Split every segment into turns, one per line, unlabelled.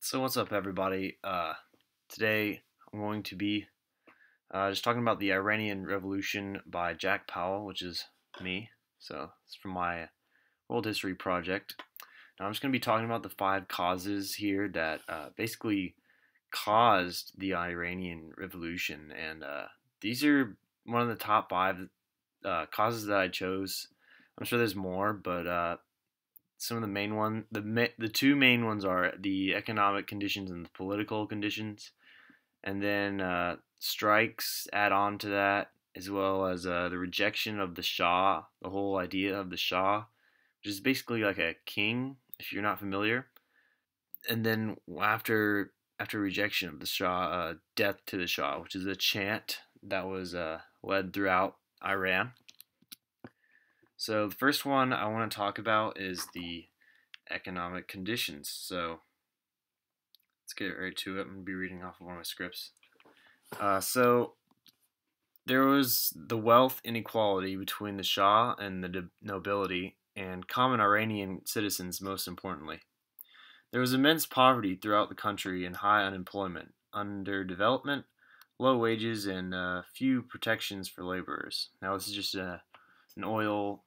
So what's up, everybody? Today I'm going to be just talking about the Iranian Revolution by Jack Powell, which is me. So it's from my world history project. Now I'm just going to be talking about the five causes here that basically caused the Iranian Revolution, and these are one of the top five causes that I chose. I'm sure there's more, but some of the main one, the two main ones are the economic conditions and the political conditions, and then strikes add on to that, as well as the rejection of the Shah, the whole idea of the Shah, which is basically like a king, if you're not familiar. And then after rejection of the Shah, death to the Shah, which is a chant that was led throughout Iran. So the first one I want to talk about is the economic conditions. So let's get right to it. I'm going to be reading off of one of my scripts. So there was the wealth inequality between the Shah and the nobility and common Iranian citizens, most importantly. There was immense poverty throughout the country and high unemployment, underdevelopment, low wages, and few protections for laborers. Now this is just an oil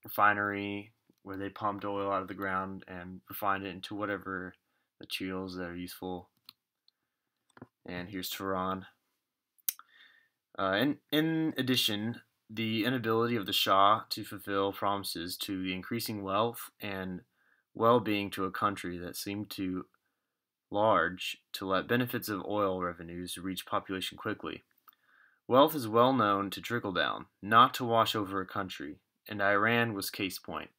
refinery where they pumped oil out of the ground and refined it into whatever materials that are useful. And here's Tehran. In addition, the inability of the Shah to fulfill promises to the increasing wealth and well-being to a country that seemed too large to let benefits of oil revenues reach population quickly. Wealth is well known to trickle down, not to wash over a country, and Iran was case point.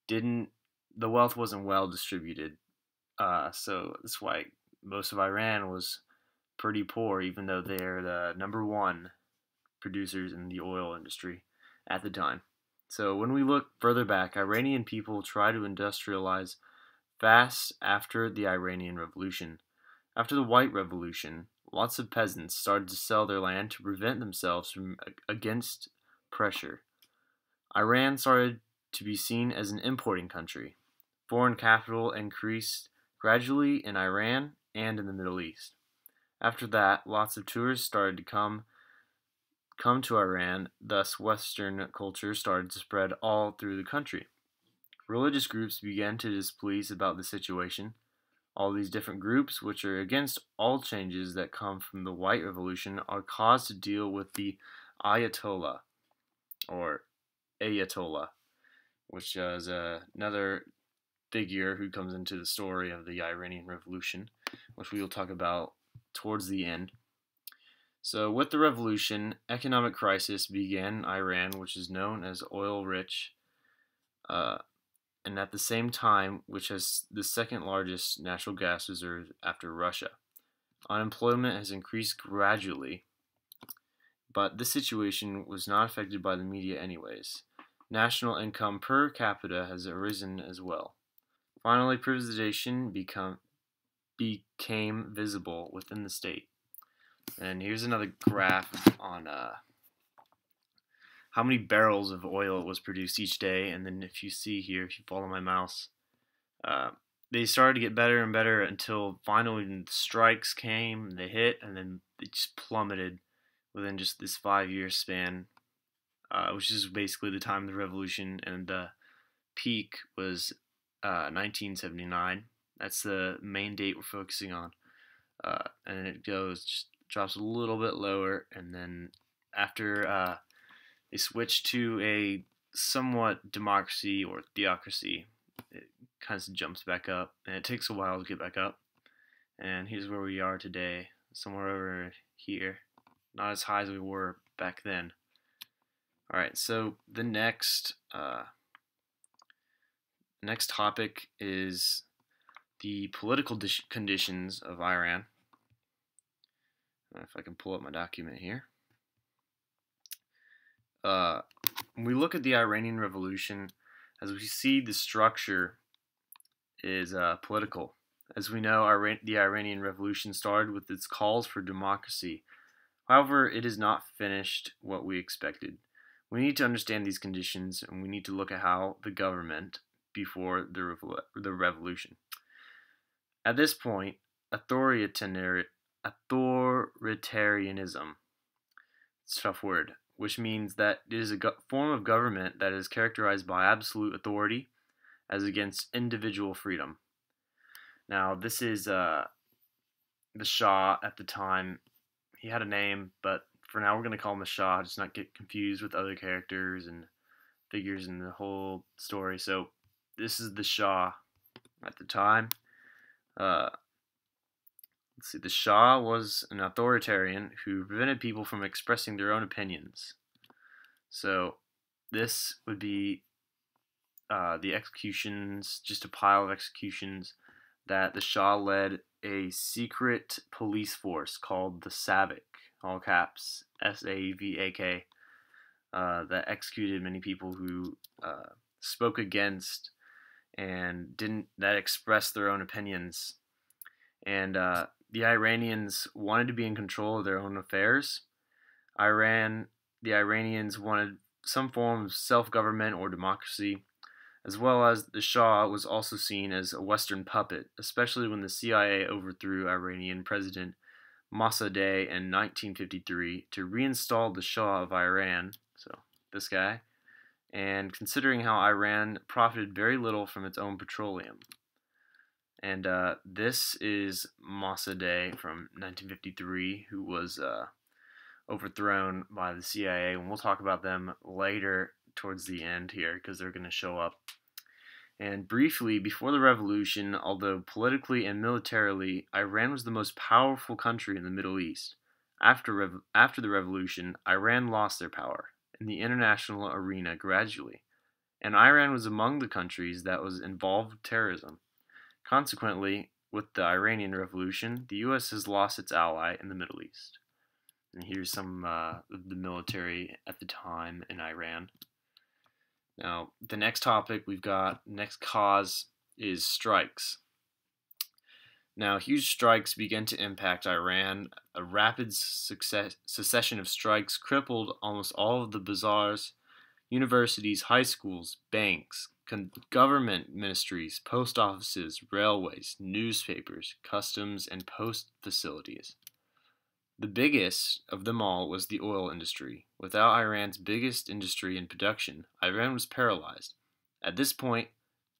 The wealth wasn't well distributed, so that's why most of Iran was pretty poor, even though they're the number one producers in the oil industry at the time. So when we look further back, Iranian people tried to industrialize fast after the Iranian Revolution. After the White Revolution, lots of peasants started to sell their land to prevent themselves from against pressure. Iran started to be seen as an importing country. Foreign capital increased gradually in Iran and in the Middle East. After that, lots of tourists started to come to Iran, thus Western culture started to spread all through the country. Religious groups began to displease about the situation. All these different groups, which are against all changes that come from the White Revolution, are caused to deal with the Ayatollah, or Ayatollah, which is another figure who comes into the story of the Iranian Revolution, which we will talk about towards the end. So with the revolution, economic crisis began in Iran, which is known as oil-rich, and at the same time, which has the second largest natural gas reserve after Russia. Unemployment has increased gradually, but this situation was not affected by the media anyways. National income per capita has arisen as well. Finally, privatization became visible within the state. And here's another graph on how many barrels of oil was produced each day. And then if you see here, if you follow my mouse, they started to get better and better until finally the strikes came, they hit, and then they just plummeted within just this 5-year span, which is basically the time of the revolution, and the peak was 1979. That's the main date we're focusing on, and it drops a little bit lower, and then after they switch to a somewhat democracy or theocracy, it kind of jumps back up, and it takes a while to get back up. And here's where we are today, somewhere over here, not as high as we were back then. All right, so the next topic is the political conditions of Iran. If I can pull up my document here. When we look at the Iranian Revolution, as we see, the structure is political. As we know, the Iranian Revolution started with its calls for democracy. However, it has not finished what we expected. We need to understand these conditions, and we need to look at how the government before the revolution. At this point, authoritarianism, it's a tough word, which means that it is a form of government that is characterized by absolute authority as against individual freedom. Now, this is the Shah at the time. He had a name, but for now we're going to call him the Shah, just not get confused with other characters and figures in the whole story. So, this is the Shah at the time. Let's see, the Shah was an authoritarian who prevented people from expressing their own opinions. So this would be the executions, just a pile of executions that the Shah led a secret police force called the Savak, all caps, SAVAK, that executed many people who spoke against and that expressed their own opinions. And the Iranians wanted to be in control of their own affairs. The Iranians wanted some form of self-government or democracy, as well as the Shah was also seen as a Western puppet, especially when the CIA overthrew Iranian President Mossadegh in 1953 to reinstall the Shah of Iran, so this guy, and considering how Iran profited very little from its own petroleum. And this is Mossadegh from 1953, who was overthrown by the CIA, and we'll talk about them later towards the end here because they're going to show up. And briefly, before the revolution, although politically and militarily, Iran was the most powerful country in the Middle East. After the revolution, Iran lost their power in the international arena gradually, and Iran was among the countries that was involved with terrorism. Consequently, with the Iranian Revolution, the U.S. has lost its ally in the Middle East. And here's some of the military at the time in Iran. Now, the next topic next cause is strikes. Now, huge strikes began to impact Iran. A rapid succession of strikes crippled almost all of the bazaars, universities, high schools, banks, government ministries, post offices, railways, newspapers, customs, and post facilities. The biggest of them all was the oil industry. Without Iran's biggest industry in production, Iran was paralyzed. At this point,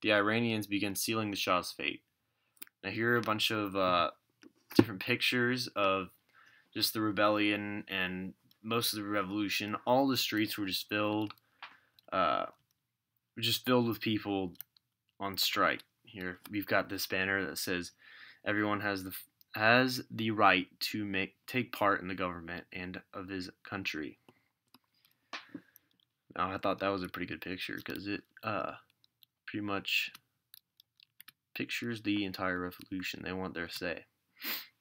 the Iranians began sealing the Shah's fate. Now here are a bunch of different pictures of just the rebellion and most of the revolution. All the streets were just filled with people on strike. Here we've got this banner that says everyone has the right to take part in the government and of his country. Now I thought that was a pretty good picture because it pretty much pictures the entire revolution. They want their say.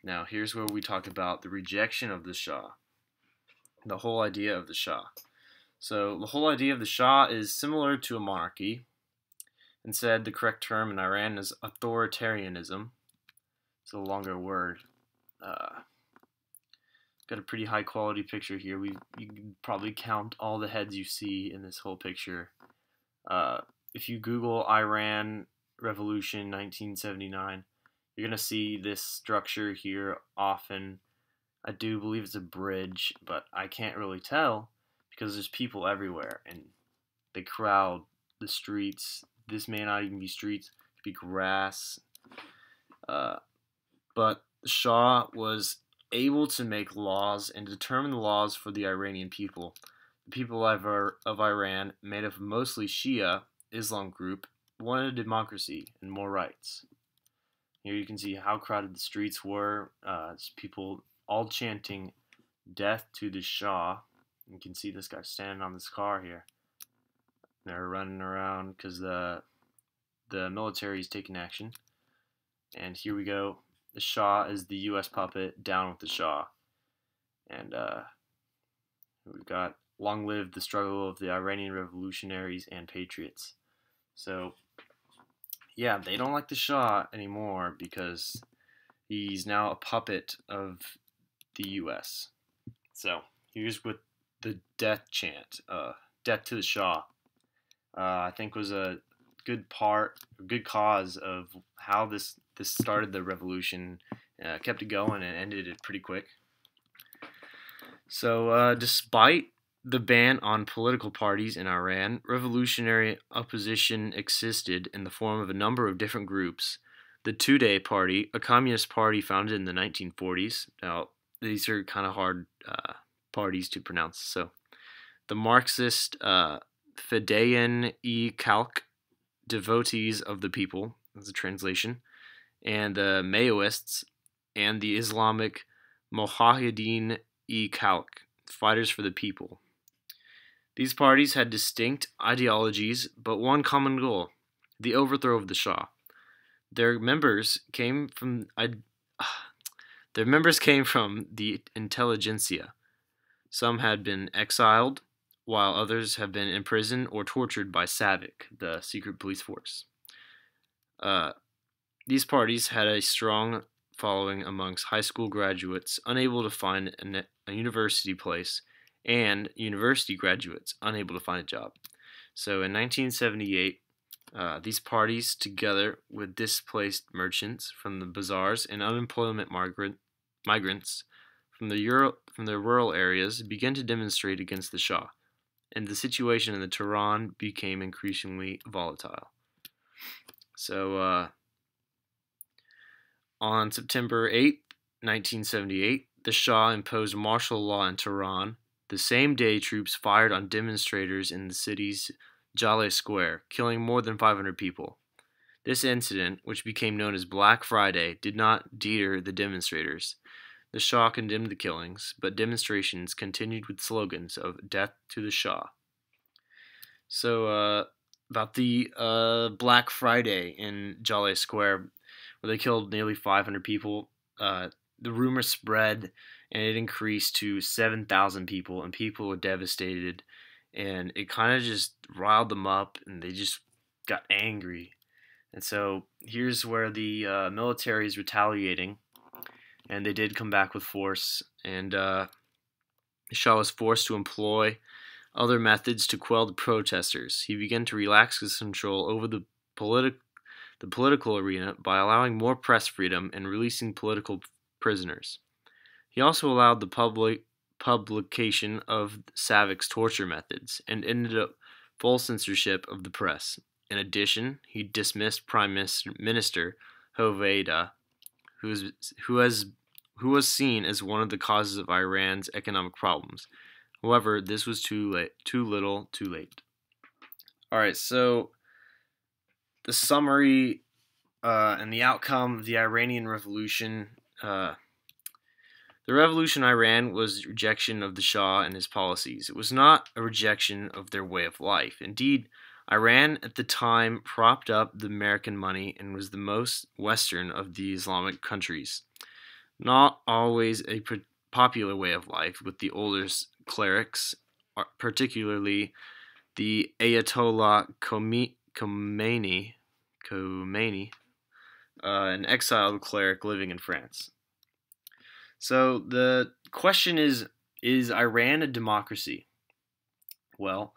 Now here's where we talk about the rejection of the Shah, the whole idea of the Shah. So the whole idea of the Shah is similar to a monarchy. Instead, the correct term in Iran is authoritarianism. It's a longer word. Got a pretty high quality picture here. You can probably count all the heads you see in this whole picture. If you Google Iran Revolution 1979, you're going to see this structure here often. I do believe it's a bridge, but I can't really tell because there's people everywhere and they crowd the streets. This may not even be streets, it could be grass. But the Shah was able to make laws and determine the laws for the Iranian people. The people of Iran, made up of mostly Shia Islam group, wanted a democracy and more rights. Here you can see how crowded the streets were. People all chanting death to the Shah. You can see this guy standing on this car here. They're running around because the military is taking action. And here we go. The Shah is the U.S. puppet. Down with the Shah. And we've got long live the struggle of the Iranian revolutionaries and patriots. So, yeah, they don't like the Shah anymore because he's now a puppet of the U.S. So, here's what the death chant, death to the Shah, I think was a good cause of how this this started the revolution, kept it going, and ended it pretty quick. So, despite the ban on political parties in Iran, revolutionary opposition existed in the form of a number of different groups. The Tudeh Party, a communist party founded in the 1940s. Now, these are kind of hard parties to pronounce. So, the Marxist Fedayeen-e-Khalq, Devotees of the People, that's a translation, and the Maoists, and the Islamic Mojahedin-e-Khalq, Fighters for the People. These parties had distinct ideologies, but one common goal: the overthrow of the Shah. Their members came from the intelligentsia. Some had been exiled, while others have been imprisoned or tortured by SAVAK, the secret police force. These parties had a strong following amongst high school graduates unable to find a university place, and university graduates unable to find a job. So in 1978, these parties, together with displaced merchants from the bazaars and unemployment migrants from the rural areas, began to demonstrate against the Shah, and the situation in the Tehran became increasingly volatile. So, on September 8, 1978, the Shah imposed martial law in Tehran. The same day, troops fired on demonstrators in the city's Jaleh Square, killing more than 500 people. This incident, which became known as Black Friday, did not deter the demonstrators. The Shah condemned the killings, but demonstrations continued with slogans of "Death to the Shah." So, about the Black Friday in Jaleh Square, where they killed nearly 500 people, the rumor spread, and it increased to 7,000 people, and people were devastated, and it kind of just riled them up, and they just got angry. And so here's where the military is retaliating, and they did come back with force, and the Shah was forced to employ other methods to quell the protesters. He began to relax his control over the political arena by allowing more press freedom and releasing political prisoners. He also allowed the publication of SAVAK's torture methods and ended up full censorship of the press. In addition, he dismissed Prime Minister Hoveyda, who was seen as one of the causes of Iran's economic problems. However, this was too little, too late. All right, so the summary and the outcome of the Iranian Revolution. The revolution in Iran was rejection of the Shah and his policies. It was not a rejection of their way of life. Indeed, Iran at the time propped up the American money and was the most Western of the Islamic countries. Not always a popular way of life with the older clerics, particularly the Ayatollah Khomeini, an exiled cleric living in France. So the question is Iran a democracy? Well,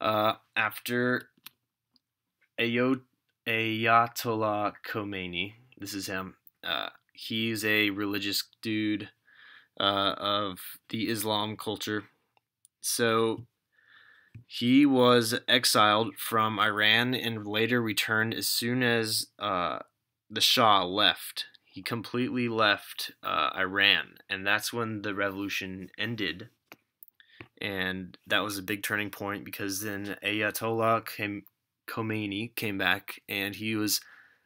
after Ayatollah Khomeini, this is him, he's a religious dude of the Islam culture. So he was exiled from Iran and later returned as soon as the Shah left. He completely left Iran, and that's when the revolution ended. And that was a big turning point because then Ayatollah Khomeini came back, and he was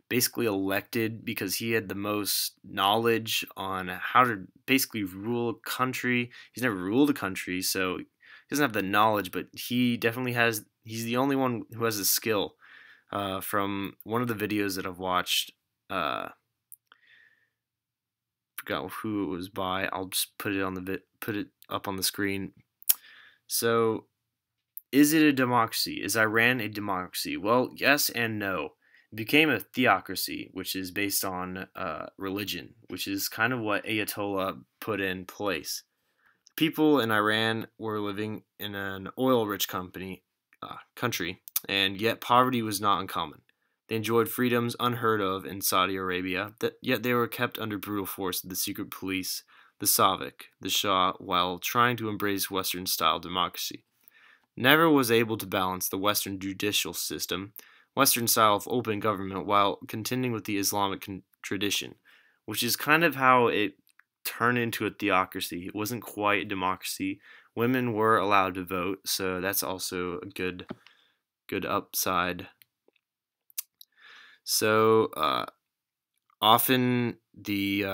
basically elected because he had the most knowledge on how to basically rule a country. He's never ruled a country, so he doesn't have the knowledge, but he definitely has. He's the only one who has a skill. From one of the videos that I've watched, forgot who it was by. I'll just put it up on the screen. So, is it a democracy? Is Iran a democracy? Well, yes and no. It became a theocracy, which is based on religion, which is kind of what Ayatollah put in place. People in Iran were living in an oil-rich country, and yet poverty was not uncommon. They enjoyed freedoms unheard of in Saudi Arabia, yet they were kept under brutal force of the secret police, the Savak, the Shah, while trying to embrace Western-style democracy. Never was able to balance the Western judicial system, Western style of open government, while contending with the Islamic tradition, which is kind of how it turned into a theocracy. It wasn't quite a democracy. Women were allowed to vote, so that's also a good upside. So often he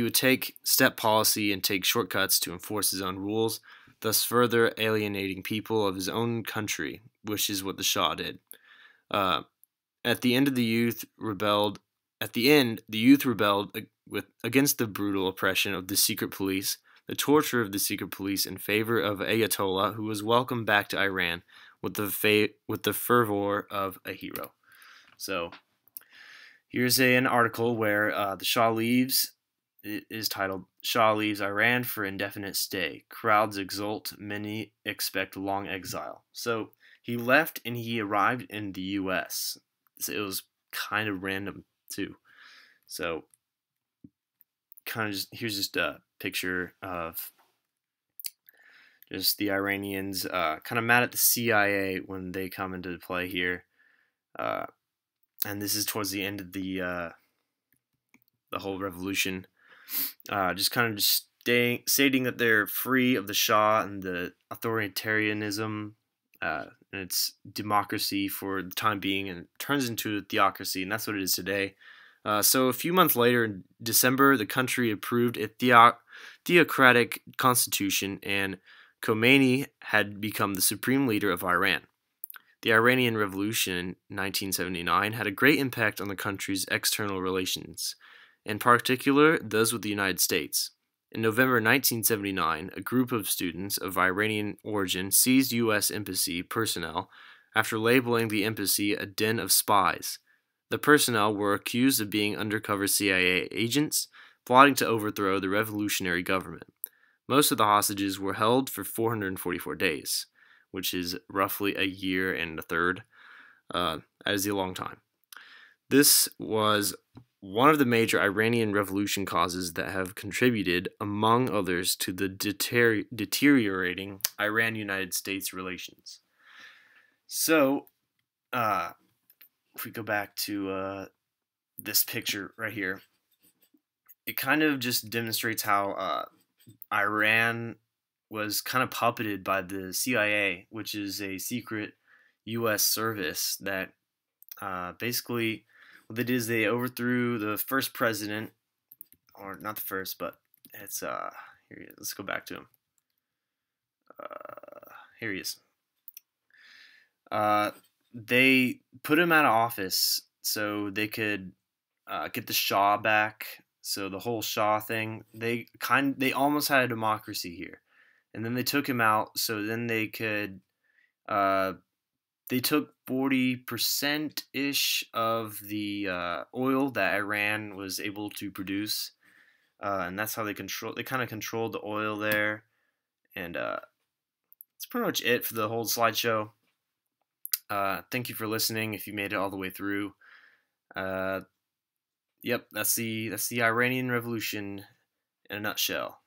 would take step policy and take shortcuts to enforce his own rules, thus further alienating people of his own country, which is what the Shah did. At the end, the youth rebelled against the brutal oppression of the secret police, the torture of the secret police in favor of Ayatollah, who was welcomed back to Iran with the fervor of a hero. So here's an article where the Shah leaves. It is titled, "Shah leaves Iran for indefinite stay. Crowds exult, many expect long exile." So he left and he arrived in the U.S. So it was kind of random too. So here's just a picture of just the Iranians kind of mad at the CIA when they come into play here. And this is towards the end of the whole revolution. Just stating that they're free of the Shah and the authoritarianism, and it's democracy for the time being, and it turns into a theocracy, and that's what it is today. So a few months later, in December, the country approved a theocratic constitution, and Khomeini had become the supreme leader of Iran. The Iranian Revolution in 1979 had a great impact on the country's external relations, in particular those with the United States. In November 1979, a group of students of Iranian origin seized U.S. embassy personnel after labeling the embassy a den of spies. The personnel were accused of being undercover CIA agents plotting to overthrow the revolutionary government. Most of the hostages were held for 444 days, which is roughly a year and a third. That is a long time. This was one of the major Iranian Revolution causes that have contributed, among others, to the deteriorating Iran-United States relations. So, if we go back to this picture right here, it kind of just demonstrates how Iran was kind of puppeted by the CIA, which is a secret U.S. service that basically what they did is they overthrew the first president, or not the first, but it's here he is. Let's go back to him. Here he is. They put him out of office so they could get the Shah back. So the whole Shah thing, they almost had a democracy here, and then they took him out. So then they could. They took 40%-ish of the oil that Iran was able to produce, and that's how they kind of controlled the oil there. And that's pretty much it for the whole slideshow. Thank you for listening. If you made it all the way through, yep, that's the Iranian Revolution in a nutshell.